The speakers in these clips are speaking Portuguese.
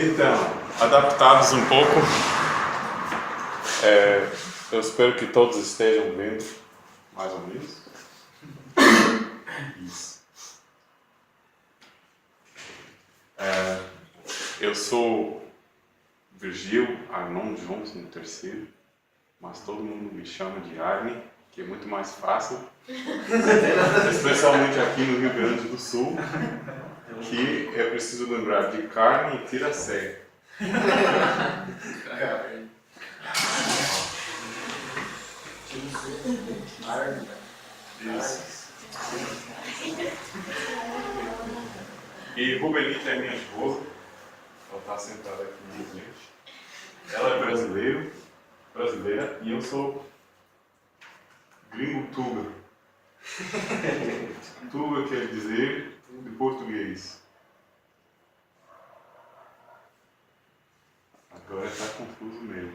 Então, adaptados um pouco, eu espero que todos estejam vendo, mais ou menos. Isso. Eu sou Virgil Arnon Johnson III, mas todo mundo me chama de Arne, que é muito mais fácil, especialmente aqui no Rio Grande do Sul, que é preciso lembrar de carne e tiracé. Isso. E Rubenita é minha esposa, ela está sentada aqui na frente. Ela é brasileira, e eu sou gringo tuga. Tuga quer dizer de português. Agora está confuso mesmo.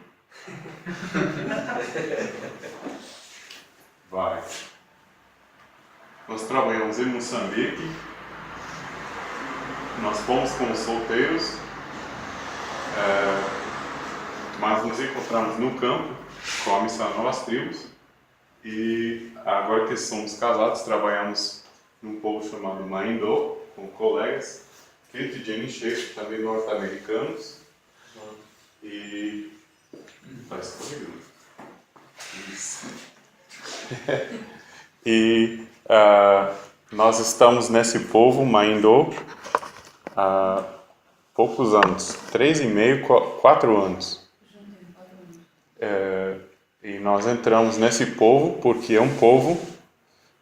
Vai. Nós trabalhamos em Moçambique. Nós fomos como solteiros, mas nos encontramos no campo com a missão Novas Tribos. E agora que somos casados, trabalhamos num povo chamado Maindô, com colegas, Kent e Jenny Sheik, também norte-americanos. E está escorregando. Isso. E nós estamos nesse povo, Maindô, há poucos anos, 3,5, 4 anos. E nós entramos nesse povo porque é um povo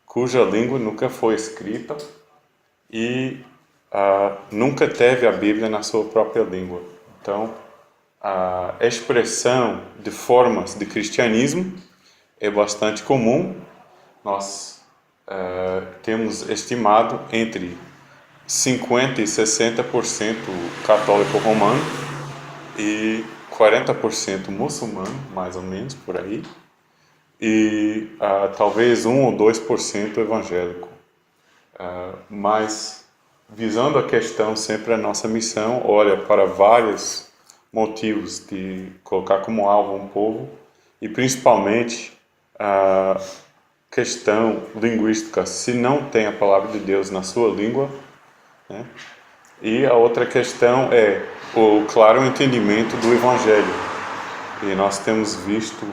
cuja língua nunca foi escrita e nunca teve a Bíblia na sua própria língua. Então, a expressão de formas de cristianismo é bastante comum. Nós temos estimado entre 50% e 60% católico romano e 40% muçulmano, mais ou menos, por aí. E talvez 1 ou 2% evangélico. Mas, visando a questão, sempre a nossa missão olha para vários motivos de colocar como alvo um povo, e principalmente a questão linguística, se não tem a palavra de Deus na sua língua, né? E a outra questão é o claro entendimento do Evangelho. E nós temos visto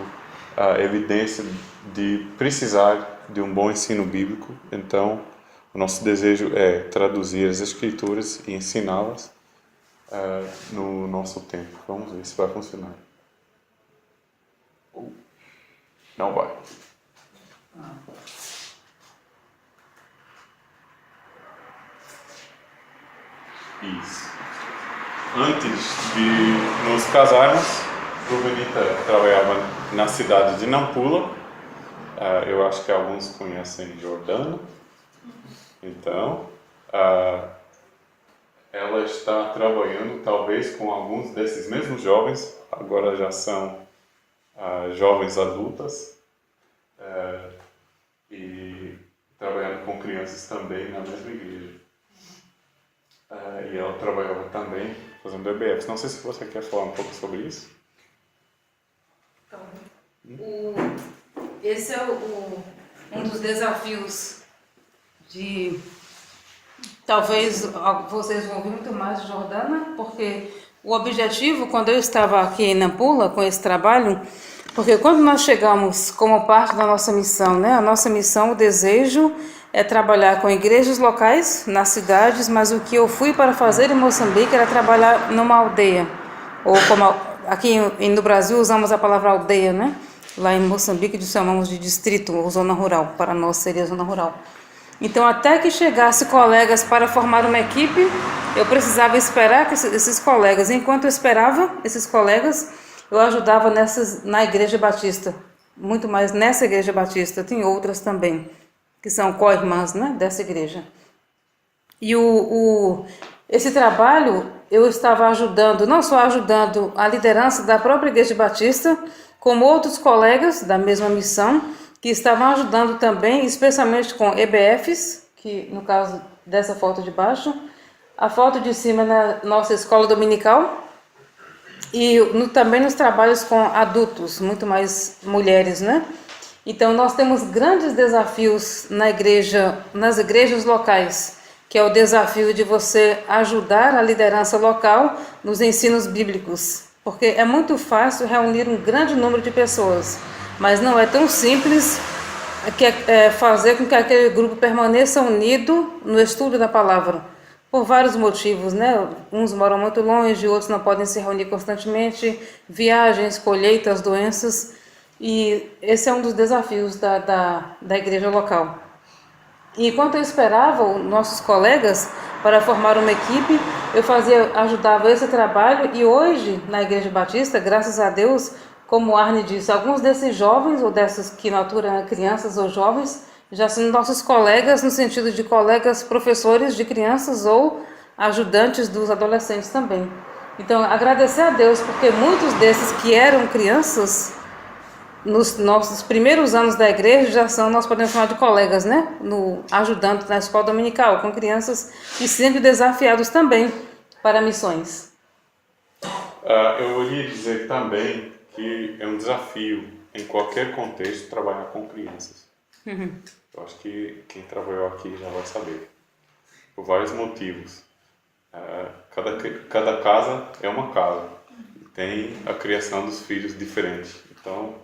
a evidência de precisar de um bom ensino bíblico. Então, o nosso desejo é traduzir as Escrituras e ensiná-las no nosso tempo. Vamos ver se vai funcionar. Não vai. Isso. Antes de nos casarmos, Rubenita trabalhava na cidade de Nampula. Eu acho que alguns conhecem Jordana. Então, ela está trabalhando talvez com alguns desses mesmos jovens, agora já são jovens adultas, e trabalhando com crianças também na mesma igreja. E ela trabalhava também fazendo EBFs. Não sei se você quer falar um pouco sobre isso. Então, esse é um dos desafios de... Talvez vocês vão ouvir muito mais de Jordana, porque o objetivo, quando eu estava aqui em Nampula com esse trabalho, porque quando nós chegamos como parte da nossa missão, né? A nossa missão, o desejo é trabalhar com igrejas locais nas cidades, mas o que eu fui para fazer em Moçambique era trabalhar numa aldeia, ou como aqui no Brasil usamos a palavra aldeia, né? Lá em Moçambique chamamos de distrito ou zona rural, para nós seria zona rural. Então, até que chegasse colegas para formar uma equipe, eu precisava esperar que esses colegas, enquanto eu esperava esses colegas, eu ajudava na igreja batista, muito mais nessa igreja batista, tem outras também, que são co-irmãs, né, dessa igreja. E esse trabalho eu estava ajudando, não só ajudando a liderança da própria igreja batista, como outros colegas da mesma missão, que estavam ajudando também, especialmente com EBFs, que no caso dessa foto de baixo, A foto de cima é na nossa escola dominical e também nos trabalhos com adultos, muito mais mulheres, né? Então nós temos grandes desafios na igreja, nas igrejas locais, que é o desafio de você ajudar a liderança local nos ensinos bíblicos, porque é muito fácil reunir um grande número de pessoas, mas não é tão simples fazer com que aquele grupo permaneça unido no estudo da palavra, por vários motivos, né? Uns moram muito longe, outros não podem se reunir constantemente, viagens, colheitas, doenças, e esse é um dos desafios da igreja local. E enquanto eu esperava os nossos colegas para formar uma equipe, ajudava esse trabalho, e hoje na Igreja Batista, graças a Deus, como Arne disse, alguns desses jovens, ou dessas que na altura eram crianças ou jovens, já são nossos colegas no sentido de colegas professores de crianças ou ajudantes dos adolescentes também. Então, agradecer a Deus, porque muitos desses que eram crianças nos nossos primeiros anos da igreja já são, nós podemos chamar de colegas, né? Ajudando na escola dominical, com crianças e sempre desafiados também para missões. Eu iria dizer também que é um desafio em qualquer contexto trabalhar com crianças. Eu acho que quem trabalhou aqui já vai saber, por vários motivos. Cada casa é uma casa, tem a criação dos filhos diferente. Então,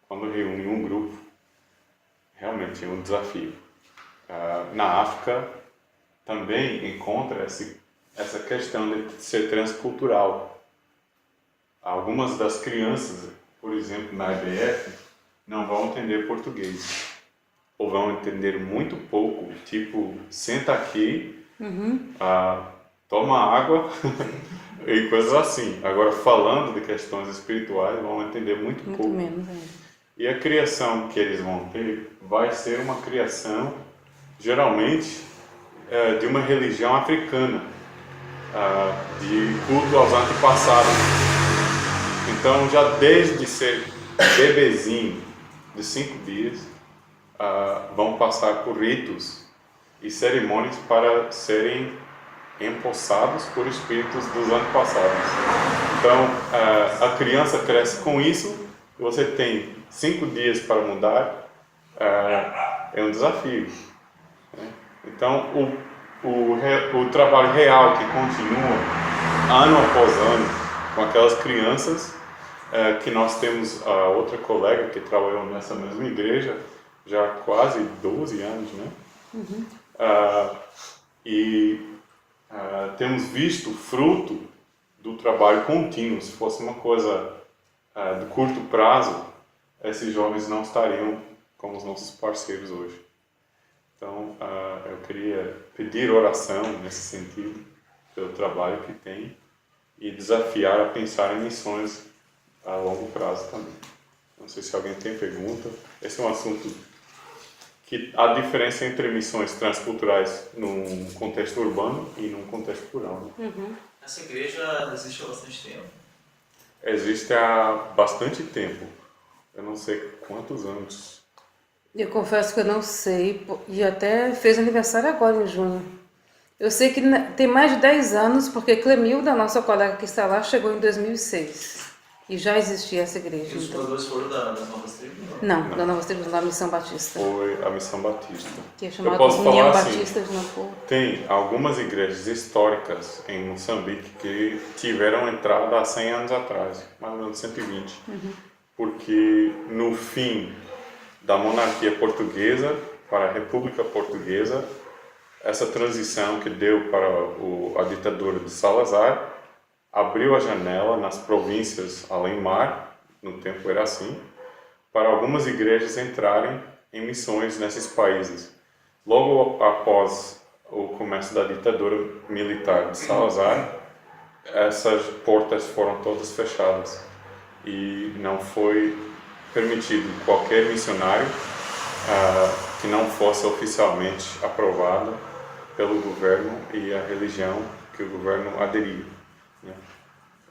quando reúne um grupo, realmente é um desafio. Na África, também encontra essa questão de ser transcultural. Algumas das crianças, por exemplo, na IBF, não vão entender português. Ou vão entender muito pouco, tipo, senta aqui, toma água e coisas assim. Agora, falando de questões espirituais, vão entender muito pouco. Menos, E a criação que eles vão ter vai ser uma criação, geralmente, de uma religião africana, de culto aos antepassados. Então, já desde ser bebezinho de 5 dias, vão passar por ritos e cerimônias para serem empossados por espíritos dos antepassados. Então, a criança cresce com isso, e você tem 5 dias para mudar, é um desafio, né? Então, o trabalho real que continua ano após ano com aquelas crianças, que nós temos a outra colega que trabalhou nessa mesma igreja já há quase 12 anos, né? Temos visto o fruto do trabalho contínuo. Se fosse uma coisa de curto prazo, esses jovens não estariam como os nossos parceiros hoje. Então, eu queria pedir oração nesse sentido, pelo trabalho que tem, e desafiar a pensar em missões a longo prazo também. Não sei se alguém tem pergunta. Esse é um assunto que há diferença entre missões transculturais num contexto urbano e num contexto rural, né? Essa igreja existe há bastante tempo? Existe há bastante tempo. Eu não sei quantos anos. Eu confesso que eu não sei, e até fez aniversário agora em junho. Eu sei que tem mais de 10 anos, porque Clemilda, nossa colega que está lá, chegou em 2006. E já existia essa igreja. E os Então. fundadores foram das Novas Tribos? Não, da Novas Tribos, da Missão Batista. Foi a Missão Batista. Que é Eu chamada posso União falar assim, Batista de Nampula. tem algumas igrejas históricas em Moçambique que tiveram entrada há 100 anos atrás, mais ou menos 120. Porque no fim da monarquia portuguesa para a República Portuguesa, essa transição que deu para a ditadura de Salazar abriu a janela nas províncias além-mar, no tempo era assim, para algumas igrejas entrarem em missões nesses países. Logo após o começo da ditadura militar de Salazar, essas portas foram todas fechadas e não foi permitido qualquer missionário que não fosse oficialmente aprovado pelo governo e a religião que o governo aderia, né?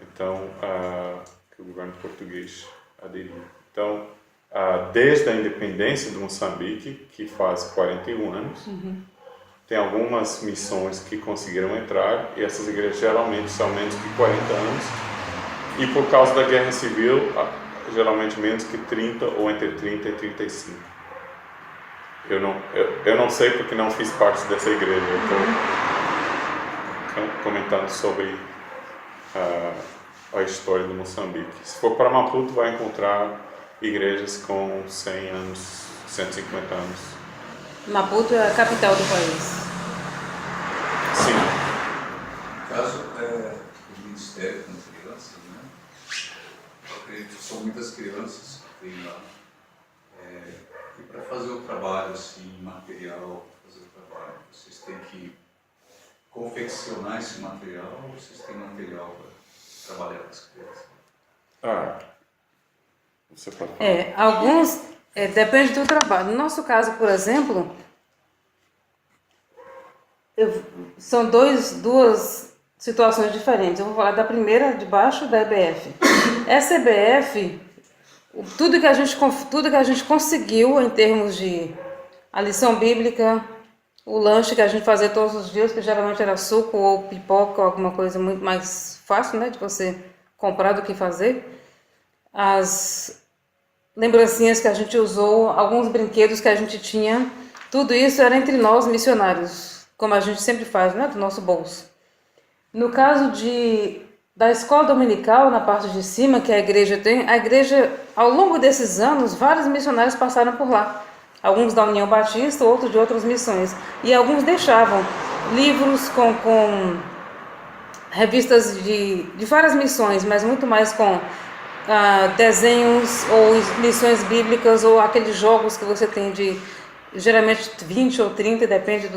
Então, que o governo português aderia. Então, desde a independência de Moçambique, que faz 41 anos, tem algumas missões que conseguiram entrar, e essas igrejas geralmente são menos que 40 anos, e por causa da guerra civil, geralmente menos que 30 ou entre 30 e 35. Eu não sei porque não fiz parte dessa igreja, eu estou comentando sobre a história de Moçambique. Se for para Maputo, vai encontrar igrejas com 100 anos, 150 anos. Maputo é a capital do país. Sim. No caso, o Ministério com crianças, né? Eu acredito que são muitas crianças que tem lá. E para fazer o trabalho assim, material, vocês têm que confeccionar esse material ou vocês têm material para trabalhar com as crianças? Você pode falar. Alguns, depende do trabalho. No nosso caso, por exemplo, são duas situações diferentes. Eu vou falar da primeira, de baixo, da EBF. Essa EBF, tudo que a gente conseguiu em termos de a lição bíblica, o lanche que a gente fazia todos os dias, que geralmente era suco ou pipoca ou alguma coisa muito mais fácil, né, de você comprar do que fazer. As lembrancinhas que a gente usou, alguns brinquedos que a gente tinha, tudo isso era entre nós missionários, como a gente sempre faz, né, do nosso bolso. No caso da escola dominical, na parte de cima, que a igreja tem, ao longo desses anos, vários missionários passaram por lá. Alguns da União Batista, outros de outras missões. E alguns deixavam livros com revistas de várias missões, mas muito mais com desenhos ou lições bíblicas ou aqueles jogos que você tem de geralmente 20 ou 30, depende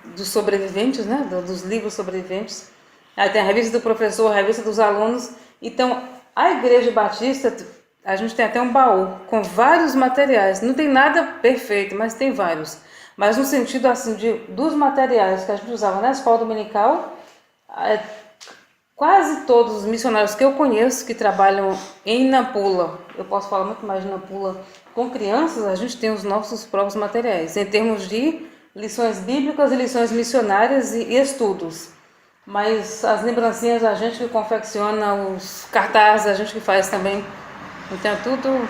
dos sobreviventes, né? Dos livros sobreviventes. Aí tem a revista do professor, a revista dos alunos. Então, a Igreja Batista, a gente tem até um baú com vários materiais. Não tem nada perfeito, mas tem vários. Mas no sentido assim dos materiais que a gente usava na escola dominical, quase todos os missionários que eu conheço que trabalham em Nampula, eu posso falar muito mais de Nampula, com crianças, a gente tem os nossos próprios materiais, em termos de lições bíblicas e lições missionárias e estudos. Mas as lembrancinhas, a gente que confecciona, os cartazes, a gente que faz também. Então é tudo...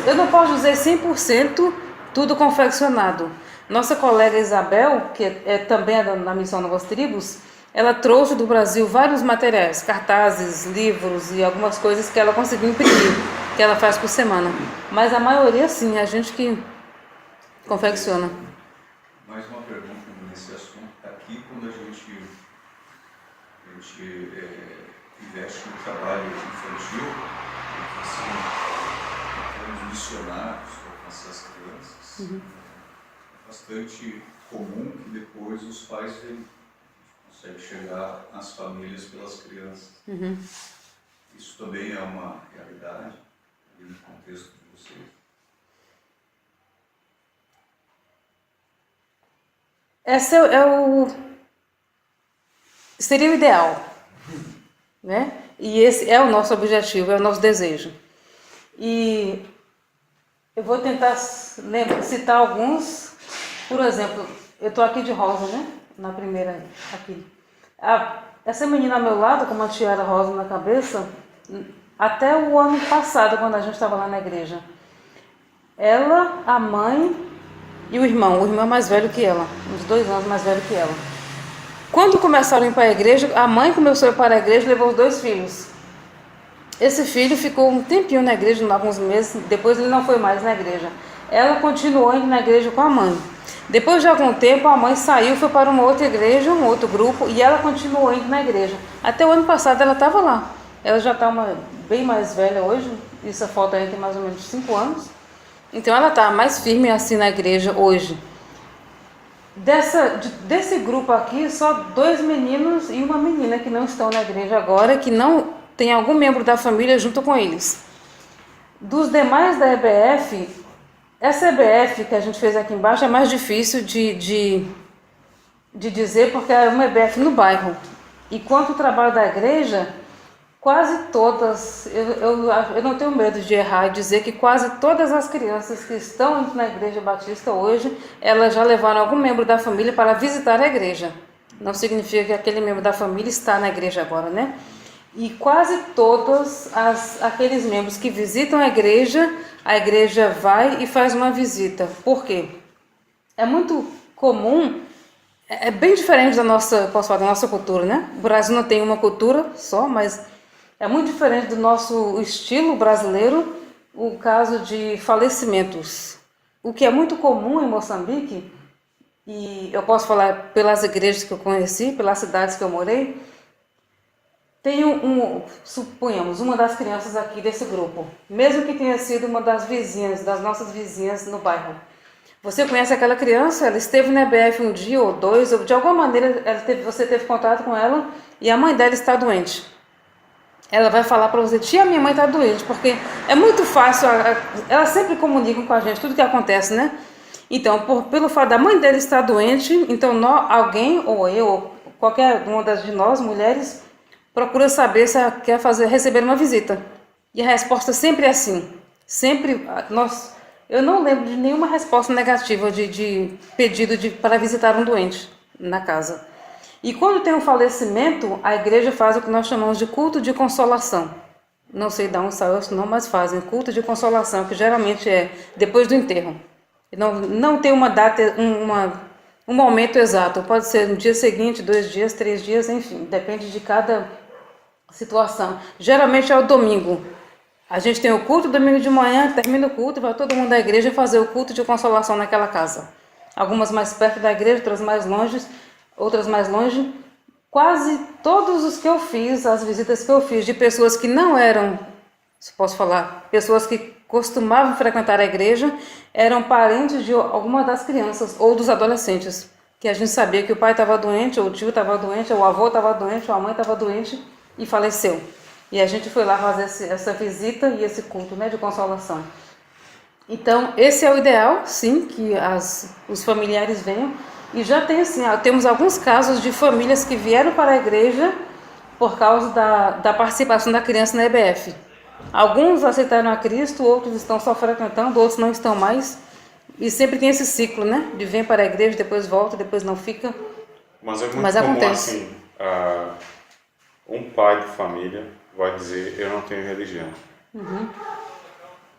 Eu não posso dizer 100% tudo confeccionado. Nossa colega Isabel, que também da Missão Novas Tribos, ela trouxe do Brasil vários materiais, cartazes, livros e algumas coisas que ela conseguiu imprimir, que ela faz por semana. Mas a maioria, sim, a gente que confecciona. Mais uma pergunta nesse assunto. Aqui, quando a gente investe no trabalho infantil, assim, os missionários, alcançar as crianças, é bastante comum que depois os pais conseguem chegar nas famílias pelas crianças. Isso também é uma realidade no contexto de vocês? Esse seria o ideal, né? E esse é o nosso objetivo, é o nosso desejo. E eu vou tentar citar alguns. Por exemplo, eu estou aqui de rosa, né? Na primeira aqui. Essa menina ao meu lado, com uma tiara rosa na cabeça, até o ano passado, quando a gente estava lá na igreja, ela, a mãe e o irmão é mais velho que ela, uns 2 anos mais velho que ela. Quando começaram a ir para a igreja, a mãe começou a ir para a igreja e levou os 2 filhos. Esse filho ficou um tempinho na igreja, alguns meses, depois ele não foi mais na igreja. Ela continuou indo na igreja com a mãe. Depois de algum tempo, a mãe saiu, foi para uma outra igreja, um outro grupo, e ela continuou indo na igreja. Até o ano passado ela estava lá. Ela já está bem mais velha hoje, essa foto aí tem mais ou menos 5 anos. Então ela está mais firme assim na igreja hoje. Desse grupo aqui, só 2 meninos e uma menina que não estão na igreja agora, que não tem algum membro da família junto com eles. Dos demais da EBF, essa EBF que a gente fez aqui embaixo é mais difícil de dizer, porque é uma EBF no bairro. E quanto ao trabalho da igreja, quase todas, eu não tenho medo de errar e dizer que quase todas as crianças que estão indo na Igreja Batista hoje, elas já levaram algum membro da família para visitar a igreja. Não significa que aquele membro da família está na igreja agora, né? E quase todos aqueles membros que visitam a igreja vai e faz uma visita. Por quê? É muito comum, é bem diferente da nossa, posso falar, da nossa cultura, né? O Brasil não tem uma cultura só, mas é muito diferente do nosso estilo brasileiro o caso de falecimentos. O que é muito comum em Moçambique, e eu posso falar pelas igrejas que eu conheci, pelas cidades que eu morei, tem suponhamos, uma das crianças aqui desse grupo, mesmo que tenha sido uma das vizinhas, das nossas vizinhas no bairro. Você conhece aquela criança, ela esteve na EBF um dia ou dois, ou de alguma maneira você teve contato com ela e a mãe dela está doente. Ela vai falar para você, tia, minha mãe está doente, porque é muito fácil, elas sempre comunicam com a gente tudo que acontece, né? Então, pelo fato da mãe dela estar doente, então alguém, ou eu, ou qualquer uma de nós, mulheres, procura saber se ela quer receber uma visita. E a resposta sempre é assim. Sempre, eu não lembro de nenhuma resposta negativa de pedido para visitar um doente na casa. E quando tem um falecimento, a igreja faz o que nós chamamos de culto de consolação. Não sei de onde saiu isso não, mas fazem culto de consolação, que geralmente é depois do enterro. Não tem uma data, um momento exato. Pode ser no dia seguinte, 2 dias, 3 dias, enfim. Depende de cada situação. Geralmente é o domingo. A gente tem o culto domingo de manhã, termina o culto, vai todo mundo da igreja fazer o culto de consolação naquela casa. Algumas mais perto da igreja, outras mais longe. Quase todos os que eu fiz, as visitas que eu fiz de pessoas que não eram, se posso falar, pessoas que costumavam frequentar a igreja, eram parentes de alguma das crianças ou dos adolescentes, que a gente sabia que o pai estava doente, ou o tio estava doente, ou o avô estava doente, ou a mãe estava doente e faleceu. E a gente foi lá fazer essa visita e esse culto, né, de consolação. Então, esse é o ideal, sim, que os familiares venham. E já temos alguns casos de famílias que vieram para a igreja por causa da participação da criança na EBF. Alguns aceitaram a Cristo, outros estão só frequentando, outros não estão mais. E sempre tem esse ciclo, né? De vem para a igreja, depois volta, depois não fica. Mas é muito comum acontece. Assim, um pai de família vai dizer, eu não tenho religião.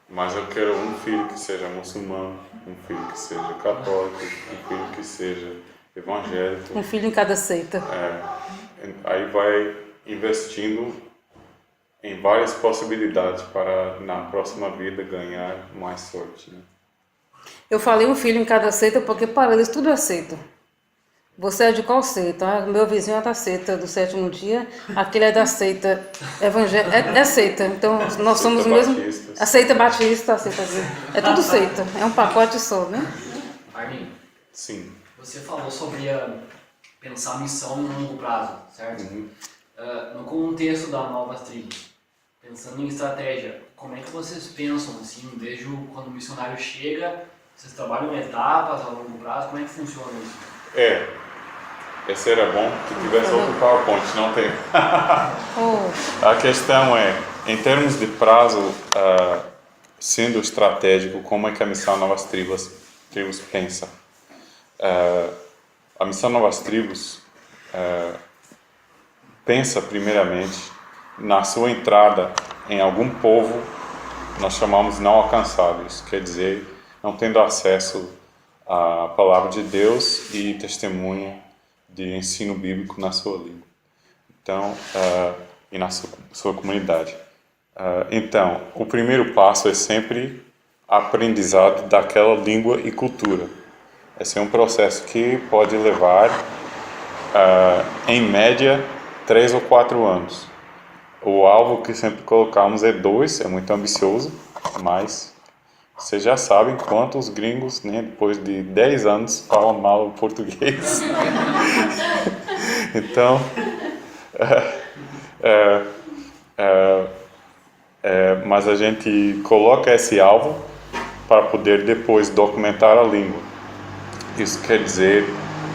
Mas eu quero um filho que seja muçulmano, um filho que seja católico, um filho que seja evangélico. Um filho em cada seita. Aí vai investindo em várias possibilidades para, na próxima vida, ganhar mais sorte. Né? Eu falei um filho em cada seita porque para eles tudo é seita. Você é de qual seita? Meu vizinho é da seita do sétimo dia, aquele é da seita evangélica, é seita. Então nós somos o mesmo. A seita batista, a seita. É tudo seita, é um pacote só, né? Armin, Sim. você falou sobre pensar missão no longo prazo, certo? No contexto da Novas Tribos, pensando em estratégia, como é que vocês pensam, assim, desde quando o missionário chega, vocês trabalham em etapas a longo prazo, como é que funciona isso? Esse era bom que tivesse outro PowerPoint, não tem. A questão é, em termos de prazo, sendo estratégico, como é que a Missão Novas Tribos pensa? A Missão Novas Tribos pensa primeiramente na sua entrada em algum povo, nós chamamos não alcançáveis, quer dizer, não tendo acesso à palavra de Deus e testemunha de ensino bíblico na sua língua. Então, e na sua comunidade. Então, o primeiro passo é sempre aprendizado daquela língua e cultura. Esse é um processo que pode levar, em média, 3 ou 4 anos. O alvo que sempre colocamos é 2, é muito ambicioso, mas vocês já sabem quantos gringos, né, depois de 10 anos, falam mal o português. Então, mas a gente coloca esse alvo para poder depois documentar a língua. Isso quer dizer,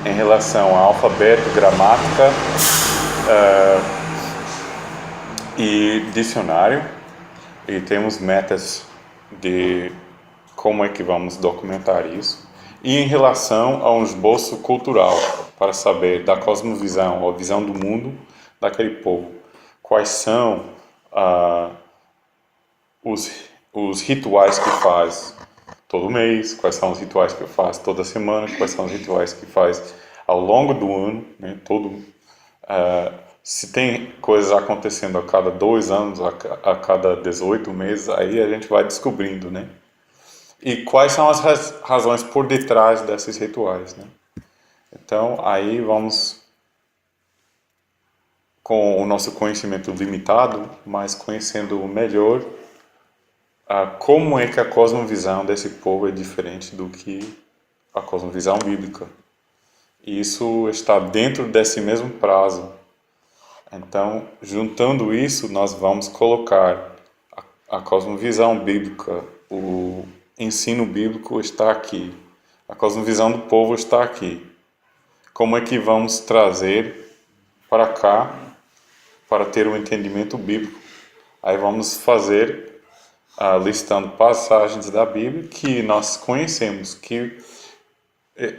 em relação ao alfabeto, gramática, e dicionário, e temos metas de como é que vamos documentar isso. E em relação a um esboço cultural, para saber da cosmovisão, a visão do mundo daquele povo. Quais são os rituais que faz todo mês, quais são os rituais que faz toda semana, quais são os rituais que faz ao longo do ano, né? Se tem coisas acontecendo a cada 2 anos, a cada 18 meses, aí a gente vai descobrindo, né? E quais são as razões por detrás desses rituais, né? Então, aí vamos, com o nosso conhecimento limitado, mas conhecendo melhor como é que a cosmovisão desse povo é diferente do que a cosmovisão bíblica. E isso está dentro desse mesmo prazo. Então, juntando isso, nós vamos colocar a cosmovisão bíblica, o ensino bíblico está aqui, a cosmovisão do povo está aqui. Como é que vamos trazer para cá para ter um entendimento bíblico? Aí vamos fazer, listando passagens da Bíblia que nós conhecemos, que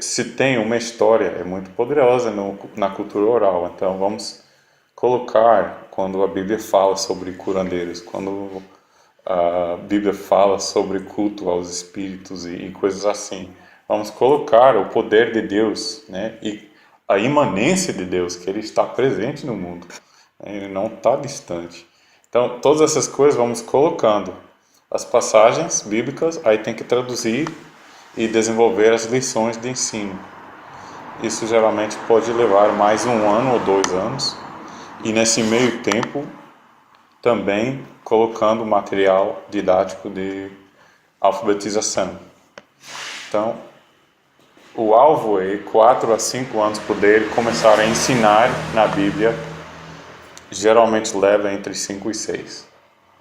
se tem uma história, é muito poderosa na cultura oral. Então vamos colocar, quando a Bíblia fala sobre curandeiros, quando a Bíblia fala sobre culto aos espíritos e coisas assim, vamos colocar o poder de Deus, né? E a imanência de Deus, que Ele está presente no mundo, né? Ele não está distante. Então, todas essas coisas vamos colocando. As passagens bíblicas, aí tem que traduzir e desenvolver as lições de ensino. Isso geralmente pode levar mais 1 ano ou 2 anos. E nesse meio tempo, também colocando material didático de alfabetização. Então, o alvo é 4 a 5 anos poder começar a ensinar na Bíblia. Geralmente leva entre 5 e 6.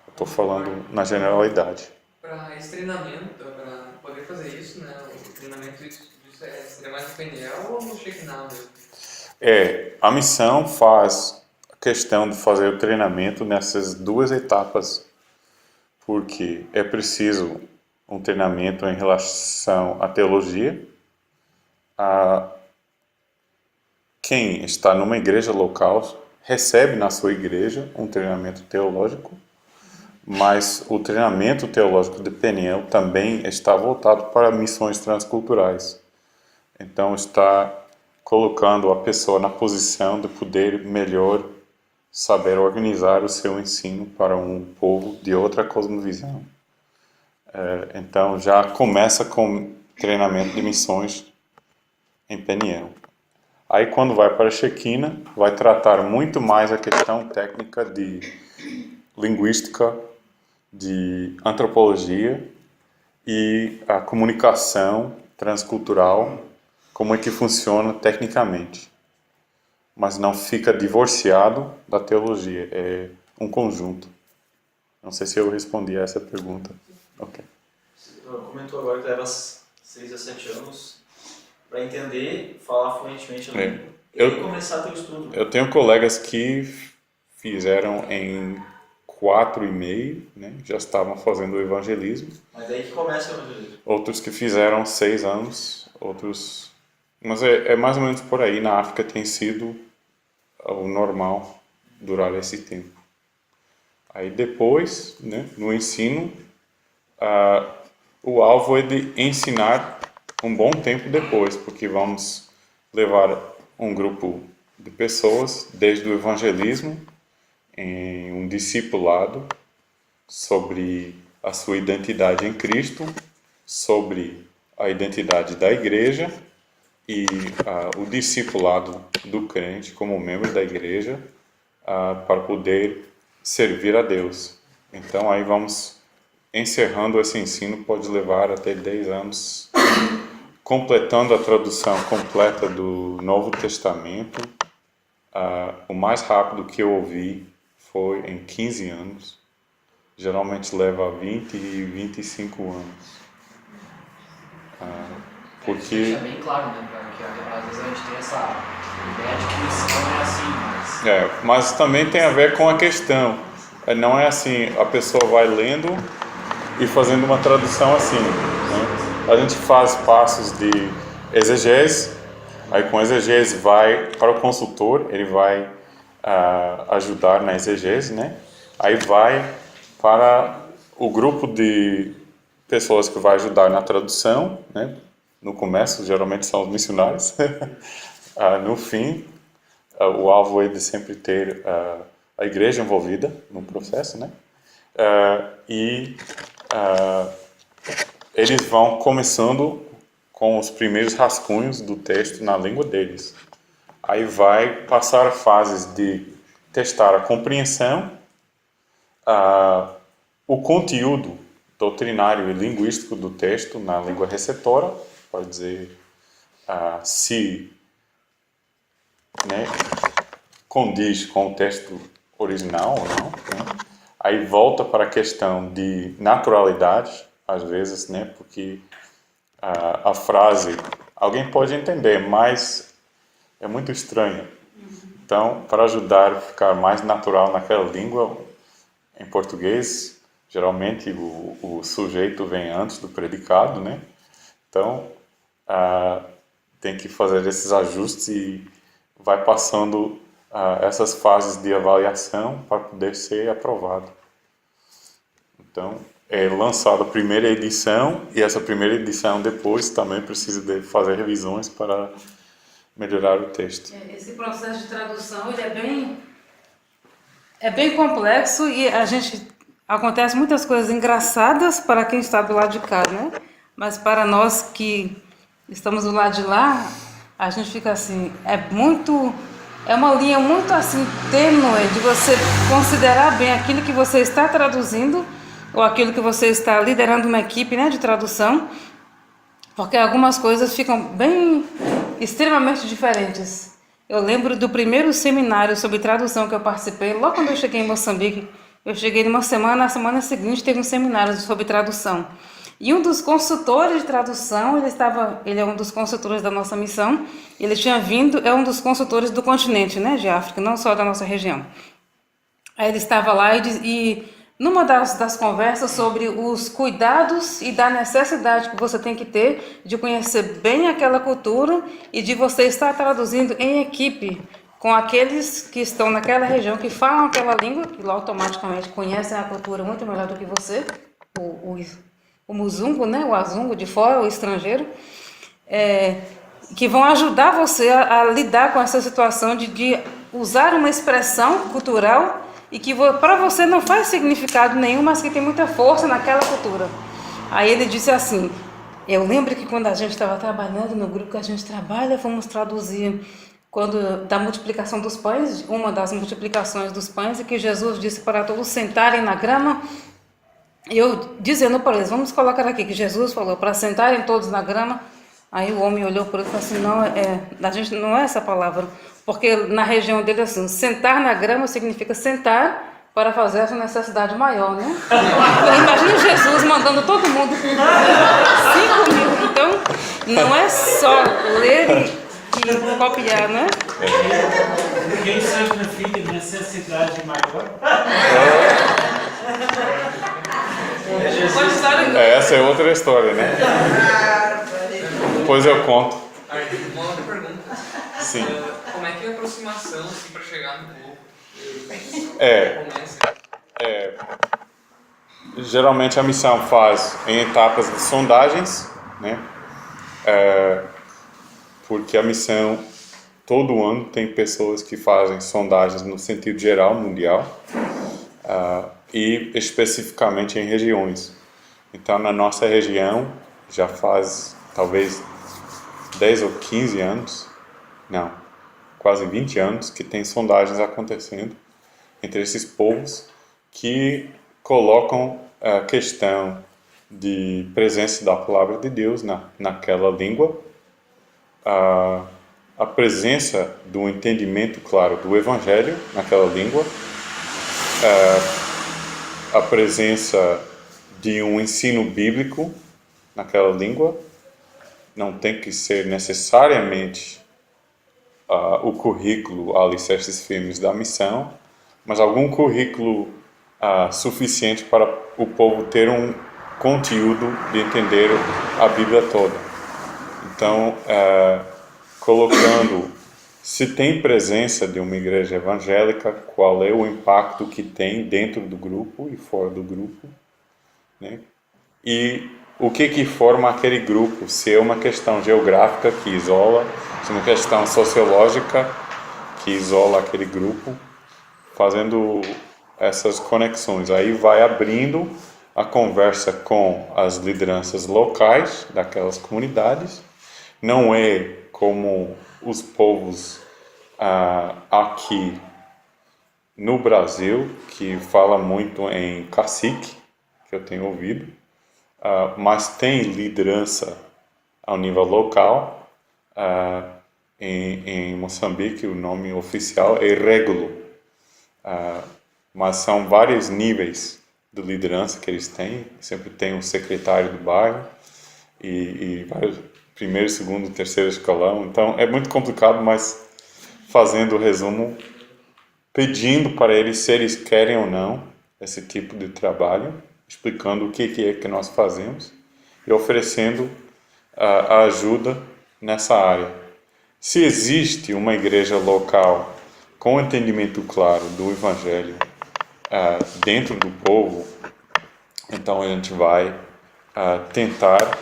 Estou falando na generalidade. Para esse treinamento, para poder fazer isso, né? O treinamento disso seria mais no PNL ou no Shekinah mesmo? A missão faz a questão de fazer o treinamento nessas 2 etapas, porque é preciso um treinamento em relação à teologia. Quem está numa igreja local recebe na sua igreja um treinamento teológico, mas o treinamento teológico de Peniel também está voltado para missões transculturais. Então está colocando a pessoa na posição de poder melhor saber organizar o seu ensino para um povo de outra cosmovisão. Então já começa com treinamento de missões em Peniel. Aí quando vai para Shekinah, vai tratar muito mais a questão técnica de linguística, de antropologia e a comunicação transcultural, como é que funciona tecnicamente. Mas não fica divorciado da teologia, é um conjunto. Não sei se eu respondi a essa pergunta. Ok. Você comentou agora que leva 6 a 7 anos para entender, falar fluentemente a língua. E começar teu estudo. Eu tenho colegas que fizeram em 4,5, né? Já estavam fazendo o evangelismo. Mas daí que começa o evangelismo. Outros que fizeram 6 anos, outros... Mas é mais ou menos por aí. Na África tem sido o normal durar esse tempo. Aí depois, né, no ensino, o alvo é de ensinar um bom tempo depois, porque vamos levar um grupo de pessoas desde o evangelismo em um discipulado sobre a sua identidade em Cristo, sobre a identidade da igreja e o discipulado do crente como membro da igreja para poder servir a Deus. Então aí vamos encerrando esse ensino, pode levar até 10 anos, completando a tradução completa do Novo Testamento. O mais rápido que eu ouvi foi em 15 anos. Geralmente leva 20 e 25 anos. Porque... Isso é bem claro, né? Porque às vezes a gente tem essa ideia de que missão é assim, mas... mas também tem a ver com a questão. não é assim, a pessoa vai lendo e fazendo uma tradução assim, né? A gente faz passos de exegese, aí com exegese vai para o consultor, ele vai ajudar na exegese, né? Aí vai para o grupo de pessoas que vai ajudar na tradução, né? No começo, geralmente são os missionários. No fim, o alvo é de sempre ter a igreja envolvida no processo, né? Eles vão começando com os primeiros rascunhos do texto na língua deles. Aí vai passar fases de testar a compreensão, o conteúdo doutrinário e linguístico do texto na língua receptora, pode dizer se, né, condiz com o texto original ou não, né? Aí volta para a questão de naturalidade, às vezes, né, porque a frase alguém pode entender, mas é muito estranha. Então, para ajudar a ficar mais natural naquela língua, em português, geralmente o sujeito vem antes do predicado, né? Então, tem que fazer esses ajustes e vai passando essas fases de avaliação para poder ser aprovado. Então, é lançada a primeira edição e essa primeira edição depois também precisa de fazer revisões para melhorar o texto. Esse processo de tradução ele é bem complexo e acontece muitas coisas engraçadas para quem está do lado de cá, né? Mas para nós que estamos do lado de lá, a gente fica assim, é uma linha muito assim tênue de você considerar bem aquilo que você está traduzindo ou aquilo que você está liderando uma equipe, né, de tradução, porque algumas coisas ficam extremamente diferentes. Eu lembro do primeiro seminário sobre tradução que eu participei, logo quando eu cheguei em Moçambique. Eu cheguei numa semana, na semana seguinte teve um seminário sobre tradução. E um dos consultores de tradução, ele é um dos consultores da nossa missão, ele tinha vindo, é um dos consultores do continente, né, de África, não só da nossa região. Aí ele estava lá e numa das conversas sobre os cuidados e da necessidade que você tem que ter de conhecer bem aquela cultura e de você estar traduzindo em equipe com aqueles que estão naquela região, que falam aquela língua, que automaticamente conhecem a cultura muito melhor do que você, o muzungo, né, o azungo de fora, o estrangeiro, que vão ajudar você a lidar com essa situação de usar uma expressão cultural e que para você não faz significado nenhum, mas que tem muita força naquela cultura. Aí ele disse assim, eu lembro que quando a gente estava trabalhando no grupo que a gente trabalha, fomos traduzir da multiplicação dos pães, uma das multiplicações dos pães, e que Jesus disse para todos sentarem na grama. E eu dizendo para eles, vamos colocar aqui que Jesus falou para sentarem todos na grama. Aí o homem olhou para ele e falou assim, não, a gente não é essa palavra, porque na região dele assim, sentar na grama significa sentar para fazer essa necessidade maior, né? Imagina Jesus mandando todo mundo 5 mil, então não é só ler e copiar, né? Quem significa necessidade maior? Essa é outra história, né? Depois eu conto. Uma outra pergunta. Sim. Como é que é a aproximação assim, para chegar no povo? Geralmente a missão faz em etapas de sondagens, né? Porque a missão, todo ano, tem pessoas que fazem sondagens no sentido geral, mundial, e especificamente em regiões. Então, na nossa região, já faz talvez 10 ou 15 anos, não, quase 20 anos, que tem sondagens acontecendo entre esses povos que colocam a questão de presença da palavra de Deus naquela língua, a presença do entendimento claro do Evangelho naquela língua, a presença de um ensino bíblico naquela língua. Não tem que ser necessariamente o currículo alicerces firmes da missão, mas algum currículo suficiente para o povo ter um conteúdo de entender a Bíblia toda. Então, colocando se tem presença de uma igreja evangélica, qual é o impacto que tem dentro do grupo e fora do grupo, né? E o que forma aquele grupo, se é uma questão geográfica que isola, se é uma questão sociológica que isola aquele grupo, fazendo essas conexões. Aí vai abrindo a conversa com as lideranças locais daquelas comunidades. Não é como os povos aqui no Brasil, que fala muito em cacique, que eu tenho ouvido, mas tem liderança ao nível local. Em Moçambique, o nome oficial é régulo, mas são vários níveis de liderança que eles têm. Sempre tem um secretário do bairro e vários primeiro, segundo, terceiro escalão. Então é muito complicado, mas fazendo o resumo, pedindo para eles se eles querem ou não esse tipo de trabalho, explicando o que é que nós fazemos e oferecendo a ajuda nessa área. Se existe uma igreja local com entendimento claro do Evangelho dentro do povo, então a gente vai tentar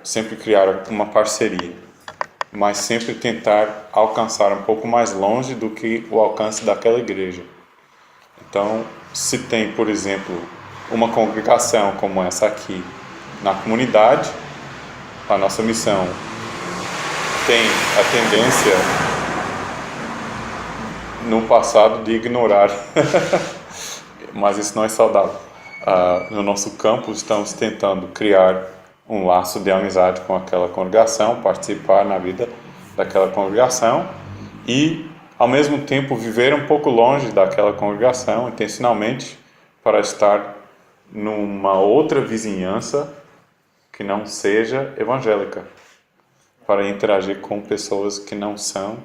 sempre criar uma parceria, mas sempre tentar alcançar um pouco mais longe do que o alcance daquela igreja. Então, se tem, por exemplo, uma congregação como essa aqui na comunidade, a nossa missão tem a tendência no passado de ignorar, mas isso não é saudável. No nosso campo estamos tentando criar um laço de amizade com aquela congregação, participar na vida daquela congregação e, ao mesmo tempo, viver um pouco longe daquela congregação, intencionalmente, para estar numa outra vizinhança que não seja evangélica, para interagir com pessoas que não são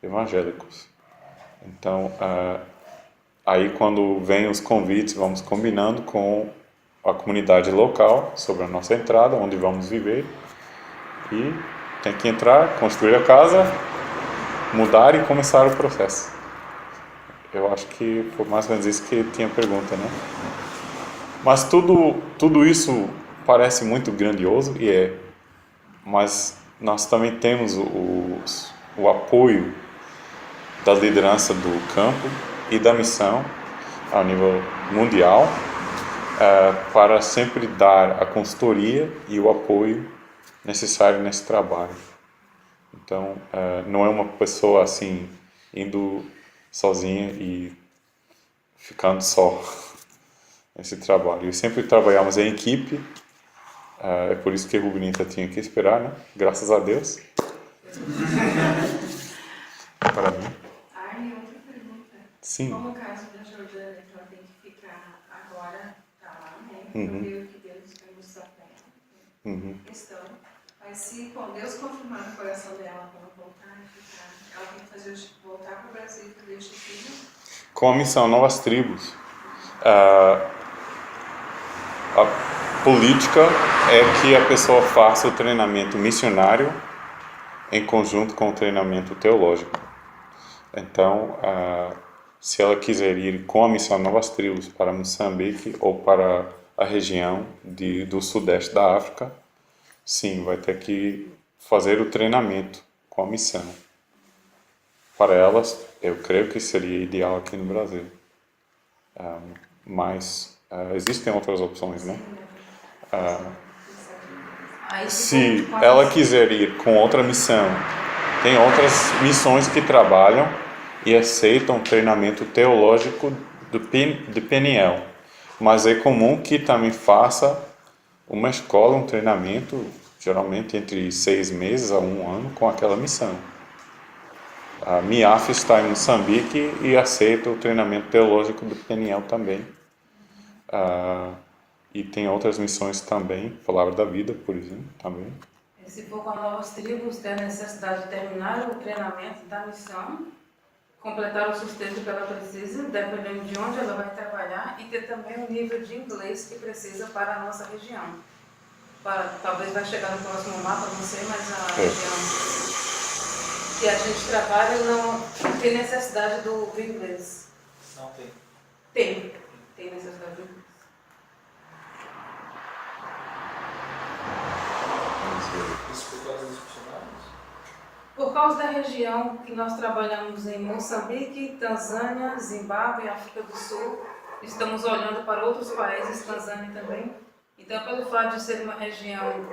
evangélicos. Então, aí quando vem os convites, vamos combinando com a comunidade local sobre a nossa entrada, onde vamos viver, e tem que entrar, construir a casa, mudar e começar o processo. Eu acho que foi mais ou menos isso que tinha pergunta, né? Mas tudo isso parece muito grandioso e mas nós também temos o apoio da liderança do campo e da missão ao nível mundial, para sempre dar a consultoria e o apoio necessário nesse trabalho. Então, não é uma pessoa assim, indo sozinha e ficando só nesse trabalho. E sempre trabalhamos em equipe, é por isso que a Rubinita tinha que esperar, né? Graças a Deus. Para mim. Arne, outra pergunta. Sim. Como o caso da Jordânia, que ela tem que ficar agora, tá lá, né? Uhum. Eu vejo que Deus vai mostrar pra ela. Questão. Mas se Deus confirmar no coração dela para ela voltar e ficar, ela tem que fazer voltar para o Brasil e fazer o Chiquinho? Com a missão Novas Tribos, a política é que a pessoa faça o treinamento missionário em conjunto com o treinamento teológico. Então, se ela quiser ir com a missão Novas Tribos para Moçambique ou para a região do sudeste da África, sim, vai ter que fazer o treinamento com a missão. Para elas, eu creio que seria ideal aqui no Brasil. Mas existem outras opções, né? Se ela quiser ir com outra missão, tem outras missões que trabalham e aceitam treinamento teológico de Peniel. Mas é comum que também faça uma escola, um treinamento, geralmente entre 6 meses a 1 ano, com aquela missão. A MIAF está em Moçambique e aceita o treinamento teológico do Peniel também. E tem outras missões também, Palavra da Vida, por exemplo, também. E se for com Novas Tribos, tem a necessidade de terminar o treinamento da missão completar o sustento que ela precisa, dependendo de onde ela vai trabalhar, e ter também o nível de inglês que precisa para a nossa região. Talvez vai chegar no próximo mapa, não sei, mas a região que a gente trabalha não tem necessidade do inglês. Não tem. Tem necessidade do inglês. Isso por causa dos funcionários? Por causa da região que nós trabalhamos em Moçambique, Tanzânia, Zimbábue e África do Sul, estamos olhando para outros países, Tanzânia também. Então, pelo fato de ser uma região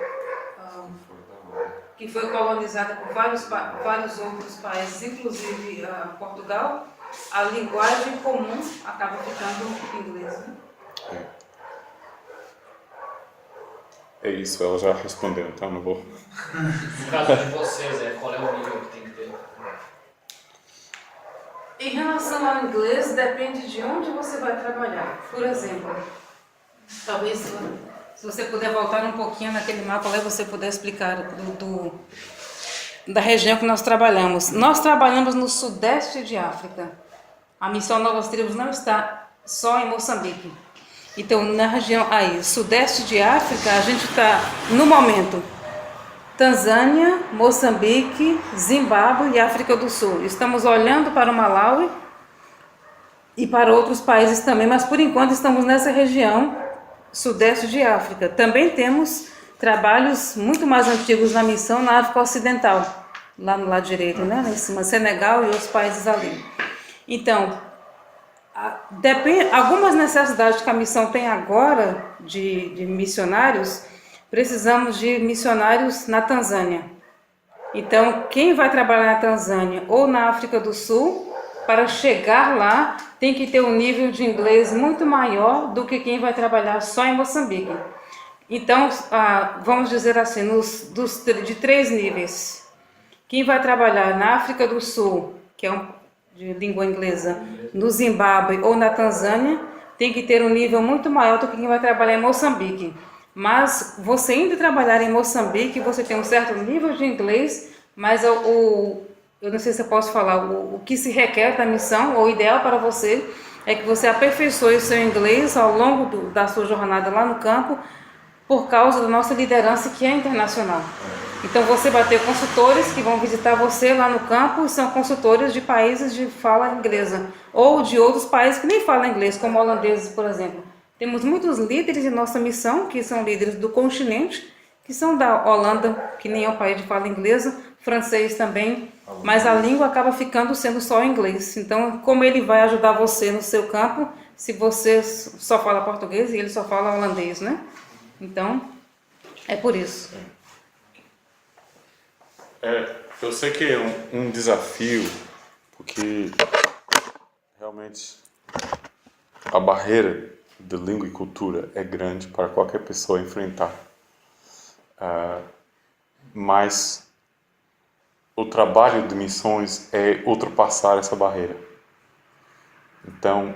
que foi colonizada por vários outros países, inclusive Portugal, a linguagem comum acaba ficando em inglês. Né? É isso, ela já respondeu, então não vou... No caso de vocês, qual é o nível que tem que ter? Em relação ao inglês, depende de onde você vai trabalhar. Por exemplo, talvez se você puder voltar um pouquinho naquele mapa lá, você puder explicar da região que nós trabalhamos. Nós trabalhamos no sudeste de África. A missão Novas Tribos não está só em Moçambique. Então, na região aí, sudeste de África, a gente está, no momento, Tanzânia, Moçambique, Zimbábue e África do Sul. Estamos olhando para o Malawi e para outros países também, mas por enquanto estamos nessa região sudeste de África. Também temos trabalhos muito mais antigos na missão na África Ocidental, lá no lado direito, né? Lá em cima, Senegal e outros países ali. Então, algumas necessidades que a missão tem agora de missionários, precisamos de missionários na Tanzânia. Então, quem vai trabalhar na Tanzânia ou na África do Sul, para chegar lá, tem que ter um nível de inglês muito maior do que quem vai trabalhar só em Moçambique. Então, vamos dizer assim, de 3 níveis. Quem vai trabalhar na África do Sul, que é de língua inglesa, no Zimbábue ou na Tanzânia, tem que ter um nível muito maior do que quem vai trabalhar em Moçambique. Mas você indo trabalhar em Moçambique, você tem um certo nível de inglês, mas eu não sei se eu posso falar, o que se requer da missão, ou o ideal para você, é que você aperfeiçoe o seu inglês ao longo da sua jornada lá no campo, por causa da nossa liderança que é internacional. Então você vai ter consultores que vão visitar você lá no campo, e são consultores de países de fala inglesa, ou de outros países que nem falam inglês, como holandeses, por exemplo. Temos muitos líderes em nossa missão, que são líderes do continente, que são da Holanda, que nem é um país de fala inglesa, francês também, mas a língua acaba sendo só inglês. Então, como ele vai ajudar você no seu campo, se você só fala português e ele só fala holandês, né? Então, é por isso. Eu sei que é um desafio, porque realmente a barreira de língua e cultura é grande para qualquer pessoa enfrentar. Mas o trabalho de missões é ultrapassar essa barreira. Então,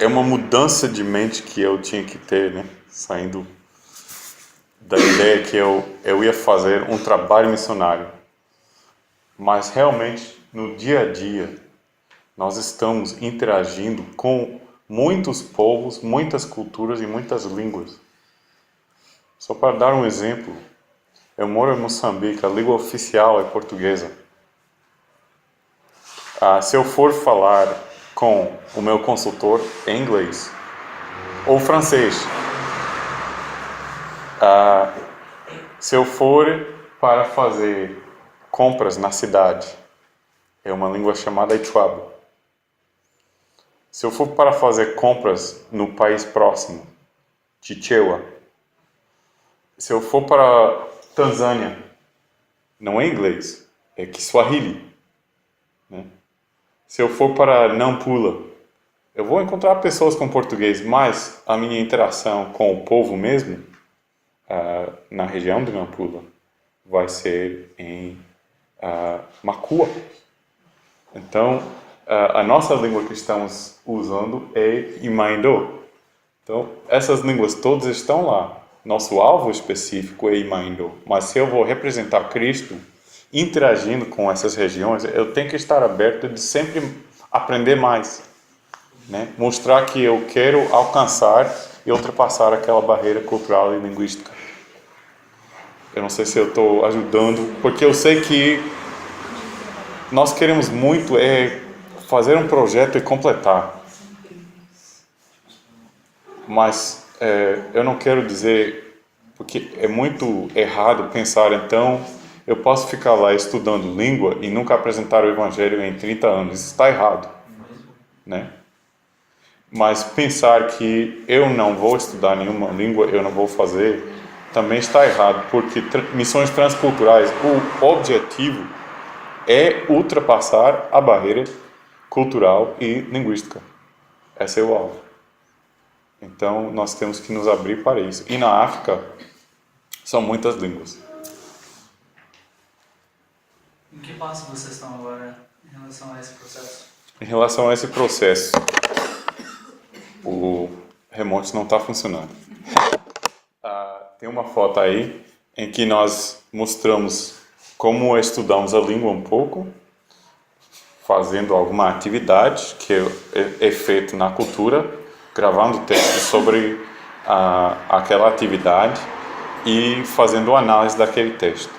é uma mudança de mente que eu tinha que ter, né? Saindo da ideia que eu ia fazer um trabalho missionário. Mas realmente, no dia a dia, nós estamos interagindo com muitos povos, muitas culturas e muitas línguas. Só para dar um exemplo, eu moro em Moçambique, a língua oficial é portuguesa. Se eu for falar com o meu consultor em inglês ou francês, se eu for para fazer compras na cidade, é uma língua chamada Ichuabo. Se eu for para fazer compras no país próximo, Chichewa. Se eu for para Tanzânia, não é inglês, é Kiswahili, né? Se eu for para Nampula, eu vou encontrar pessoas com português, mas a minha interação com o povo mesmo, na região de Nampula, vai ser em Makua. Então, a nossa língua que estamos usando é Imaindo. Então, essas línguas todas estão lá. Nosso alvo específico é Imaindo. Mas se eu vou representar Cristo interagindo com essas regiões, eu tenho que estar aberto de sempre aprender mais, né? Mostrar que eu quero alcançar e ultrapassar aquela barreira cultural e linguística. Eu não sei se eu estou ajudando, porque eu sei que nós queremos muito fazer um projeto e completar. Mas eu não quero dizer, porque é muito errado pensar, então, eu posso ficar lá estudando língua e nunca apresentar o Evangelho em 30 anos. Isso está errado, né? Mas pensar que eu não vou estudar nenhuma língua, eu não vou fazer, também está errado, porque missões transculturais, o objetivo é ultrapassar a barreira cultural e linguística. Esse é o alvo. Então, nós temos que nos abrir para isso. E na África, são muitas línguas. Em que passo vocês estão agora em relação a esse processo? Em relação a esse processo, o remote não está funcionando. Tem uma foto aí em que nós mostramos como estudamos a língua um pouco, fazendo alguma atividade que é feita na cultura, gravando texto sobre aquela atividade e fazendo análise daquele texto.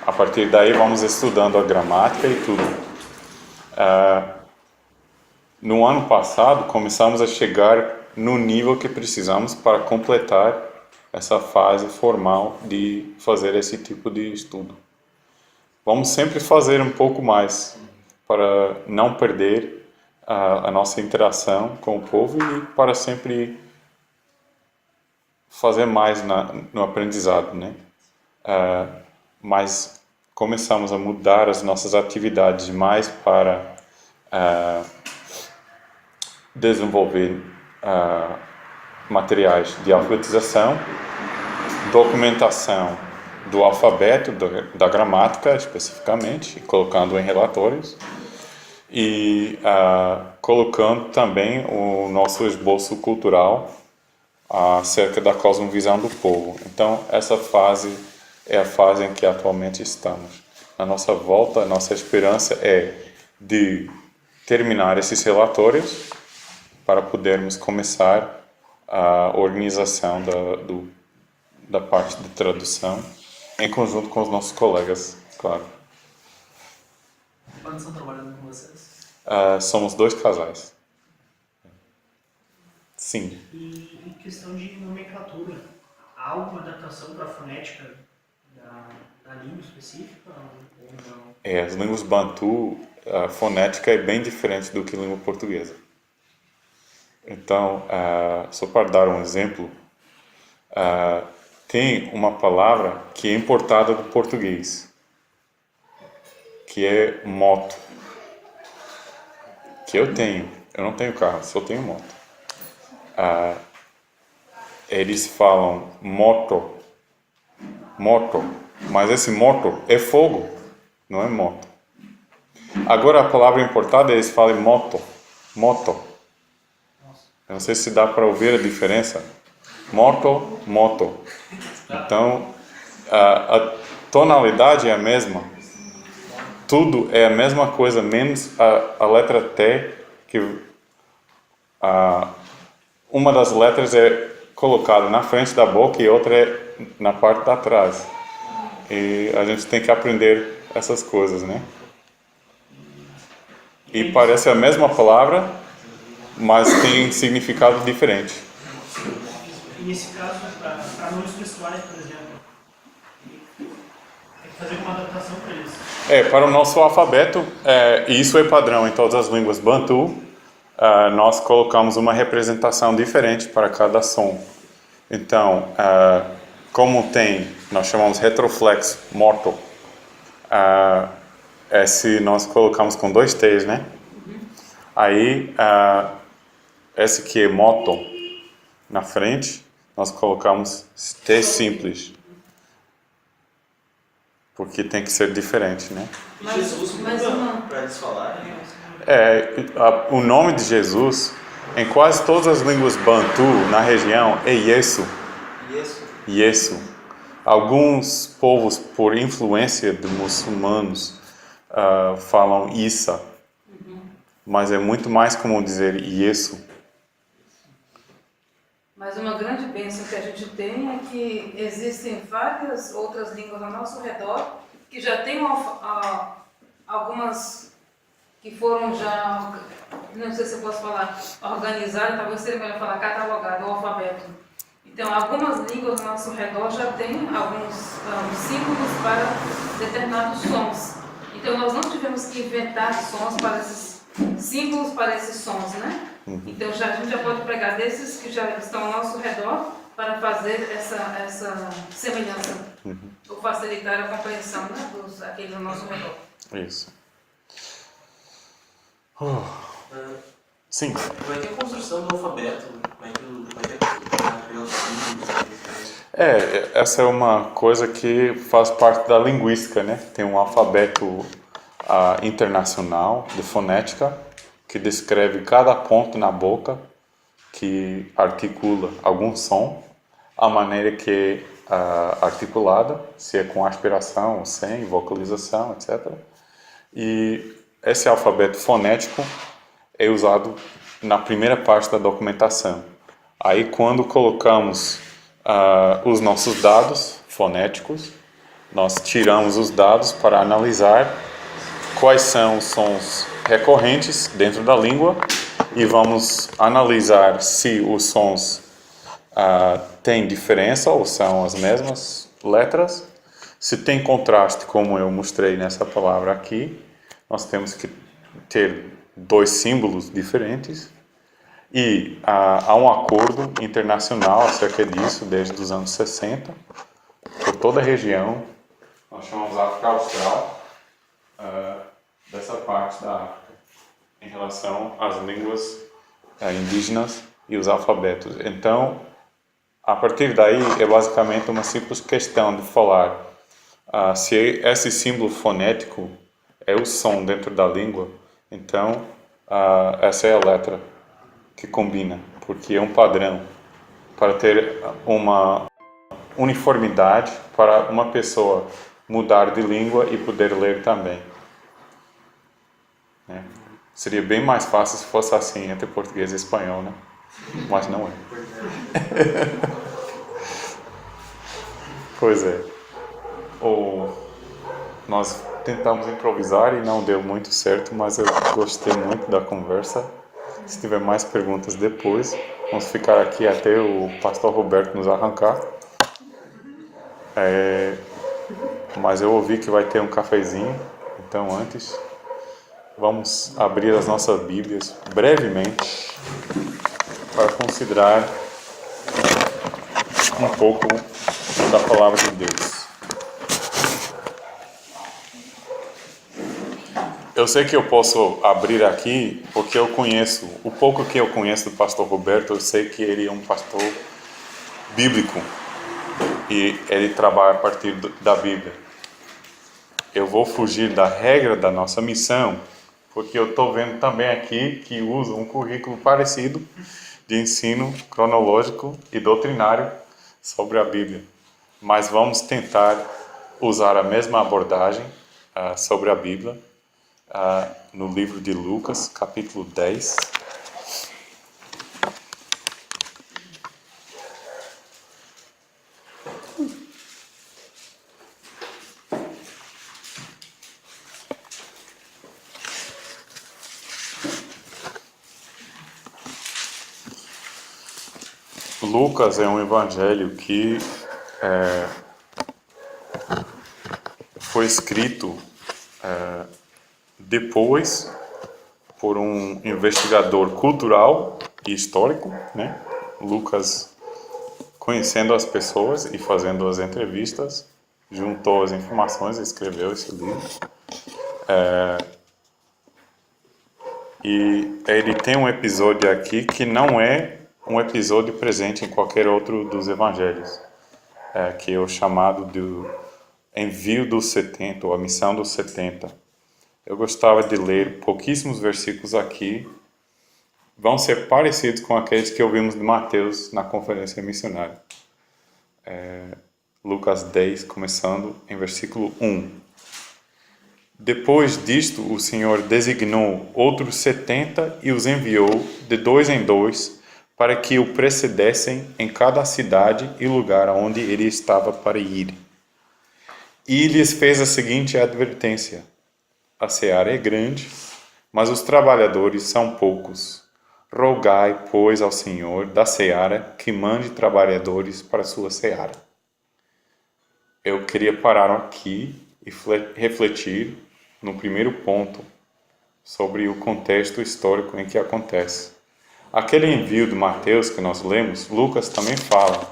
A partir daí vamos estudando a gramática e tudo. No ano passado começamos a chegar no nível que precisamos para completar essa fase formal de fazer esse tipo de estudo. Vamos sempre fazer um pouco mais para não perder a nossa interação com o povo e para sempre fazer mais no aprendizado, né? Mas começamos a mudar as nossas atividades mais para desenvolver materiais de alfabetização, documentação do alfabeto, da gramática especificamente, colocando em relatórios e colocando também o nosso esboço cultural acerca da cosmovisão do povo. Então, essa fase é a fase em que atualmente estamos. A nossa volta, a nossa esperança é de terminar esses relatórios para podermos começar a organização da parte de tradução em conjunto com os nossos colegas, claro. Quando estão trabalhando com vocês? Somos 2 casais. Sim. E em questão de nomenclatura, há alguma adaptação para a fonética da língua específica ou não? As línguas bantu, a fonética é bem diferente do que a língua portuguesa. Então, só para dar um exemplo, tem uma palavra que é importada do português, que é moto, que eu não tenho carro, só tenho moto. Eles falam moto, mas esse moto é fogo, não é moto. Agora a palavra importada eles falam moto. Eu não sei se dá para ouvir a diferença. Moto. Então, a tonalidade é a mesma. Tudo é a mesma coisa, menos a letra T, que uma das letras é colocada na frente da boca e outra é na parte de trás. E a gente tem que aprender essas coisas, né? E parece a mesma palavra, mas tem significado diferente. E nesse caso, para nomes pessoais, por exemplo, tem que fazer uma adaptação para isso? Para o nosso alfabeto, e isso é padrão em todas as línguas bantu, nós colocamos uma representação diferente para cada som. Então, como nós chamamos retroflexo, moto, esse nós colocamos com 2 T's, né? Aí, esse que é moto, na frente, nós colocamos T simples. Porque tem que ser diferente, né? Jesus para eles falarem. O nome de Jesus, em quase todas as línguas bantu na região, é Yesu. Alguns povos, por influência de muçulmanos, falam Isa, mas é muito mais comum dizer Yesu. Mas uma grande bênção que a gente tem é que existem várias outras línguas ao nosso redor que já têm algumas que foram já, não sei se eu posso falar organizadas, talvez seja melhor falar catalogado, o alfabeto. Então, algumas línguas ao nosso redor já têm alguns símbolos para determinados sons. Então, nós não tivemos que inventar sons para esses símbolos para esses sons, né? Então, a gente já pode pegar desses que já estão ao nosso redor para fazer essa semelhança, ou facilitar a compreensão, né, dos aqueles ao nosso redor. Isso. Sim. Como é que é a construção do alfabeto? Como é que Essa é uma coisa que faz parte da linguística, né? Tem um alfabeto internacional de fonética que descreve cada ponto na boca que articula algum som, a maneira que é articulada, se é com aspiração ou sem, vocalização, etc. E esse alfabeto fonético é usado na primeira parte da documentação. Aí, quando colocamos os nossos dados fonéticos, nós tiramos os dados para analisar quais são os sons recorrentes dentro da língua e vamos analisar se os sons têm diferença ou são as mesmas letras. Se tem contraste, como eu mostrei nessa palavra aqui, nós temos que ter dois símbolos diferentes. E há um acordo internacional acerca disso desde os anos 60, por toda a região, nós chamamos África Austral, dessa parte da África, em relação às línguas indígenas e os alfabetos. Então, a partir daí, é basicamente uma simples questão de falar se esse símbolo fonético é o som dentro da língua, então essa é a letra que combina, porque é um padrão para ter uma uniformidade para uma pessoa mudar de língua e poder ler também. Né? Seria bem mais fácil se fosse assim entre português e espanhol, né? Mas não é. Pois é. Nós tentamos improvisar e não deu muito certo, mas eu gostei muito da conversa. Se tiver mais perguntas depois, vamos ficar aqui até o pastor Roberto nos arrancar. Mas eu ouvi que vai ter um cafezinho, então antes vamos abrir as nossas Bíblias brevemente para considerar um pouco da palavra de Deus. Eu sei que eu posso abrir aqui porque eu conheço, o pouco que eu conheço do pastor Roberto, eu sei que ele é um pastor bíblico e ele trabalha a partir da Bíblia. Eu vou fugir da regra da nossa missão porque eu estou vendo também aqui que usa um currículo parecido de ensino cronológico e doutrinário sobre a Bíblia. Mas vamos tentar usar a mesma abordagem sobre a Bíblia no livro de Lucas, capítulo 10. Lucas é um evangelho que foi escrito depois por um investigador cultural e histórico, né? Lucas, conhecendo as pessoas e fazendo as entrevistas, juntou as informações e escreveu esse livro. E ele tem um episódio aqui que não é um episódio presente em qualquer outro dos evangelhos, que é o chamado do envio dos 70, ou a missão dos 70. Eu gostava de ler pouquíssimos versículos aqui, vão ser parecidos com aqueles que ouvimos de Mateus na conferência missionária. Lucas 10, começando em versículo 1. Depois disto, o Senhor designou outros 70 e os enviou de 2 em 2 para que o precedessem em cada cidade e lugar aonde ele estava para ir. E lhes fez a seguinte advertência: a seara é grande, mas os trabalhadores são poucos. Rogai, pois, ao Senhor da seara que mande trabalhadores para a sua seara. Eu queria parar aqui e refletir no primeiro ponto sobre o contexto histórico em que acontece. Aquele envio de Mateus que nós lemos, Lucas também fala.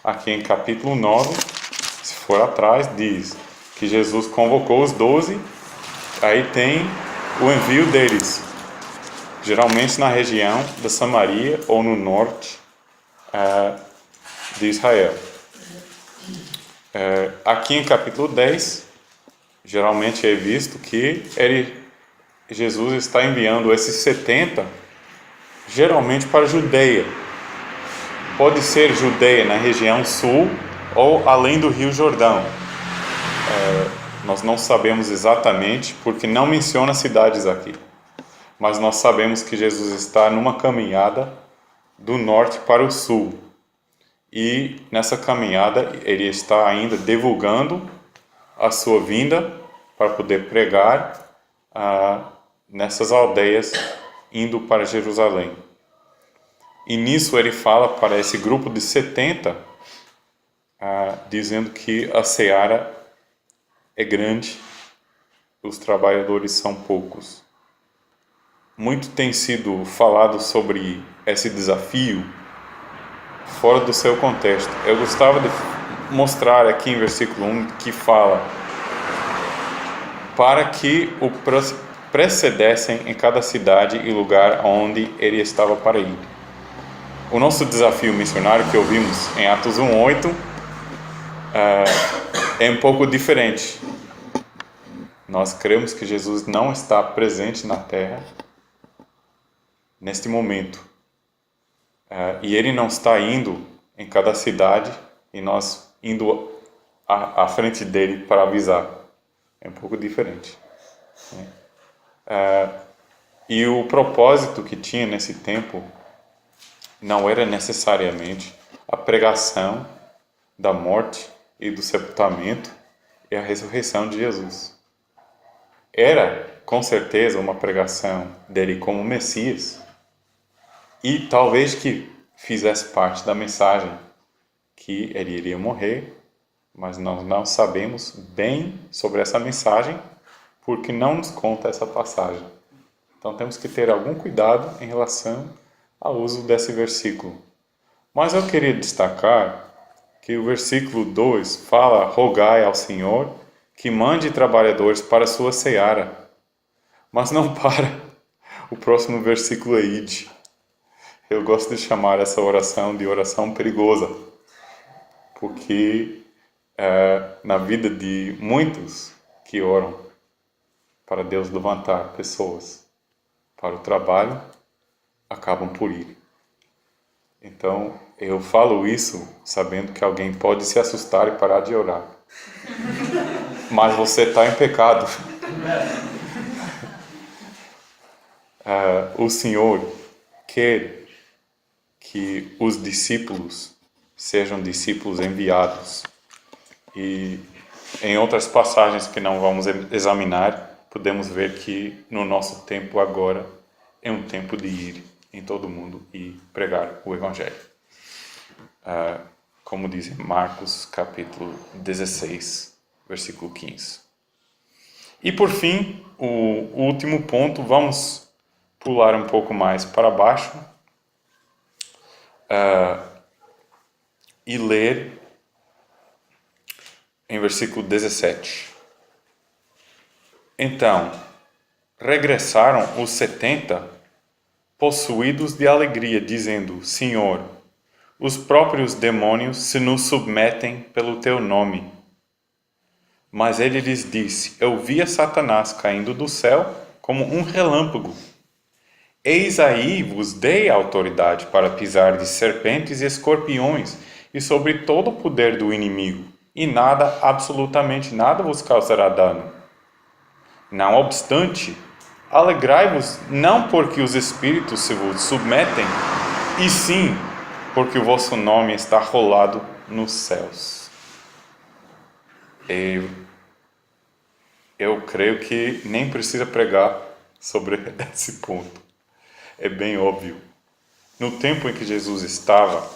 Aqui em capítulo 9, se for atrás, diz que Jesus convocou os 12, aí tem o envio deles, geralmente na região da Samaria ou no norte de Israel. Aqui em capítulo 10, geralmente é visto que Jesus está enviando esses 70, geralmente para a Judeia. Pode ser Judeia na região sul ou além do Rio Jordão. Nós não sabemos exatamente, porque não menciona cidades aqui. Mas nós sabemos que Jesus está numa caminhada do norte para o sul. E nessa caminhada ele está ainda divulgando a sua vinda para poder pregar nessas aldeias indo para Jerusalém. E nisso ele fala para esse grupo de 70, dizendo que a seara é grande, os trabalhadores são poucos. Muito tem sido falado sobre esse desafio fora do seu contexto. Eu gostava de mostrar aqui em versículo 1 que fala para que o precedessem em cada cidade e lugar onde ele estava para ir. O nosso desafio missionário que ouvimos em Atos 1:8 é um pouco diferente. Nós cremos que Jesus não está presente na terra neste momento. E ele não está indo em cada cidade e nós indo à frente dele para avisar. É um pouco diferente. E o propósito que tinha nesse tempo não era necessariamente a pregação da morte e do sepultamento e a ressurreição de Jesus. Era, com certeza, uma pregação dele como Messias e talvez que fizesse parte da mensagem que ele iria morrer, mas nós não sabemos bem sobre essa mensagem porque não nos conta essa passagem. Então temos que ter algum cuidado em relação ao uso desse versículo. Mas eu queria destacar que o versículo 2 fala: rogai ao Senhor que mande trabalhadores para a sua seara. Mas não para o próximo versículo é ide. Eu gosto de chamar essa oração de oração perigosa, porque na vida de muitos que oram para Deus levantar pessoas para o trabalho, acabam por ir. Então, eu falo isso sabendo que alguém pode se assustar e parar de orar. Mas você está em pecado. O Senhor quer que os discípulos sejam discípulos enviados. E em outras passagens que não vamos examinar, podemos ver que no nosso tempo agora é um tempo de ir em todo mundo e pregar o Evangelho. Como diz em Marcos capítulo 16, versículo 15. E por fim, o último ponto, vamos pular um pouco mais para baixo e ler em versículo 17. Então, regressaram os 70, possuídos de alegria, dizendo: Senhor, os próprios demônios se nos submetem pelo teu nome. Mas ele lhes disse: Eu via Satanás caindo do céu como um relâmpago. Eis aí vos dei autoridade para pisar de serpentes e escorpiões e sobre todo o poder do inimigo, e nada, absolutamente nada vos causará dano. Não obstante, alegrai-vos não porque os espíritos se vos submetem, e sim porque o vosso nome está rolado nos céus. Eu creio que nem precisa pregar sobre esse ponto. É bem óbvio. No tempo em que Jesus estava,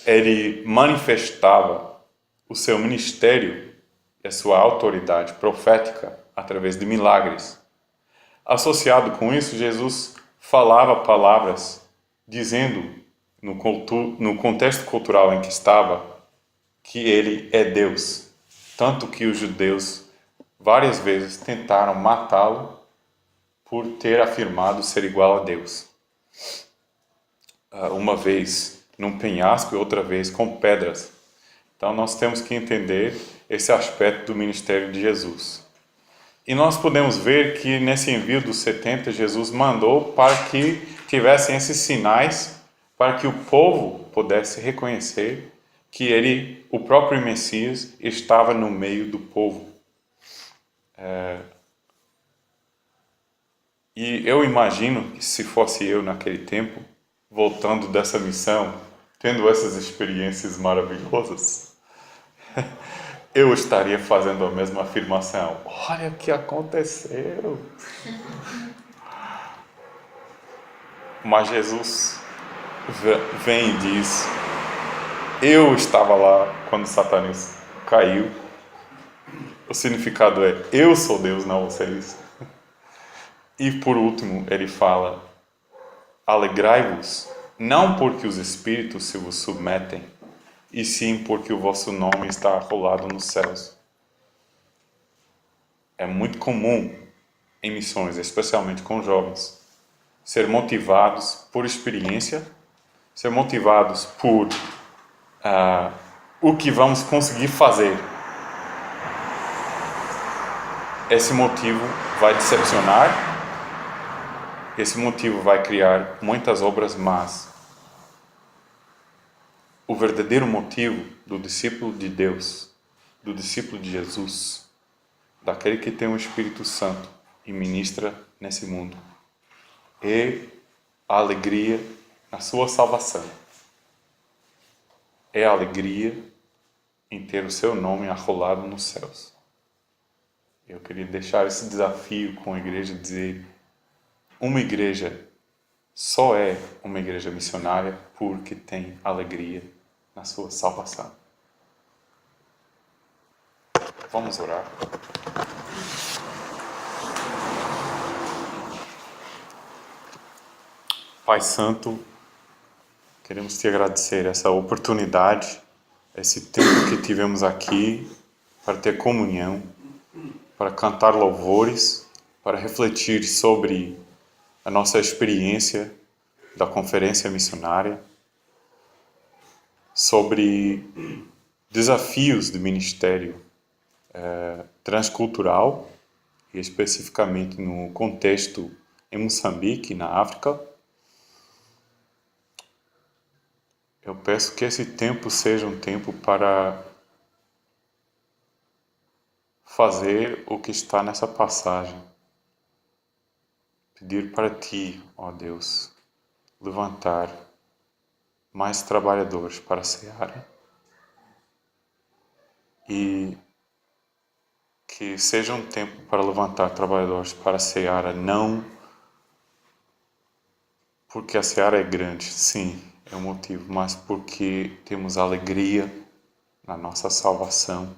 ele manifestava o seu ministério e a sua autoridade profética através de milagres. Associado com isso, Jesus falava palavras dizendo, no contexto cultural em que estava, que ele é Deus. Tanto que os judeus várias vezes tentaram matá-lo por ter afirmado ser igual a Deus. Uma vez num penhasco e outra vez com pedras. Então nós temos que entender esse aspecto do ministério de Jesus. E nós podemos ver que nesse envio dos 70, Jesus mandou para que tivessem esses sinais, para que o povo pudesse reconhecer que ele, o próprio Messias, estava no meio do povo. E eu imagino que se fosse eu naquele tempo, voltando dessa missão, tendo essas experiências maravilhosas, eu estaria fazendo a mesma afirmação. Olha o que aconteceu! Mas Jesus vem e diz, eu estava lá quando Satanás caiu. O significado é, eu sou Deus, não vocês. E por último, ele fala, alegrai-vos, não porque os espíritos se vos submetem, e sim porque o vosso nome está arrolado nos céus. É muito comum em missões, especialmente com jovens, ser motivados por experiência, ser motivados por o que vamos conseguir fazer. Esse motivo vai decepcionar, esse motivo vai criar muitas obras más. O verdadeiro motivo do discípulo de Deus, do discípulo de Jesus, daquele que tem o Espírito Santo e ministra nesse mundo, é a alegria na sua salvação. É a alegria em ter o seu nome arrolado nos céus. Eu queria deixar esse desafio com a igreja, dizer, uma igreja só é uma igreja missionária porque tem alegria na sua salvação. Vamos orar. Pai Santo, queremos te agradecer essa oportunidade, esse tempo que tivemos aqui para ter comunhão, para cantar louvores, para refletir sobre a nossa experiência da conferência missionária, sobre desafios do ministério transcultural, e especificamente no contexto em Moçambique, na África. Eu peço que esse tempo seja um tempo para fazer o que está nessa passagem. Pedir para Ti, ó Deus, levantar mais trabalhadores para a seara. E que seja um tempo para levantar trabalhadores para a seara, não porque a seara é grande, sim, é um motivo, mas porque temos alegria na nossa salvação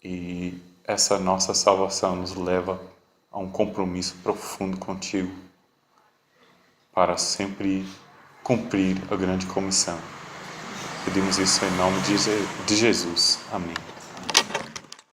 e essa nossa salvação nos leva a um compromisso profundo contigo para sempre cumprir a grande comissão. Pedimos isso em nome de Jesus. Amém.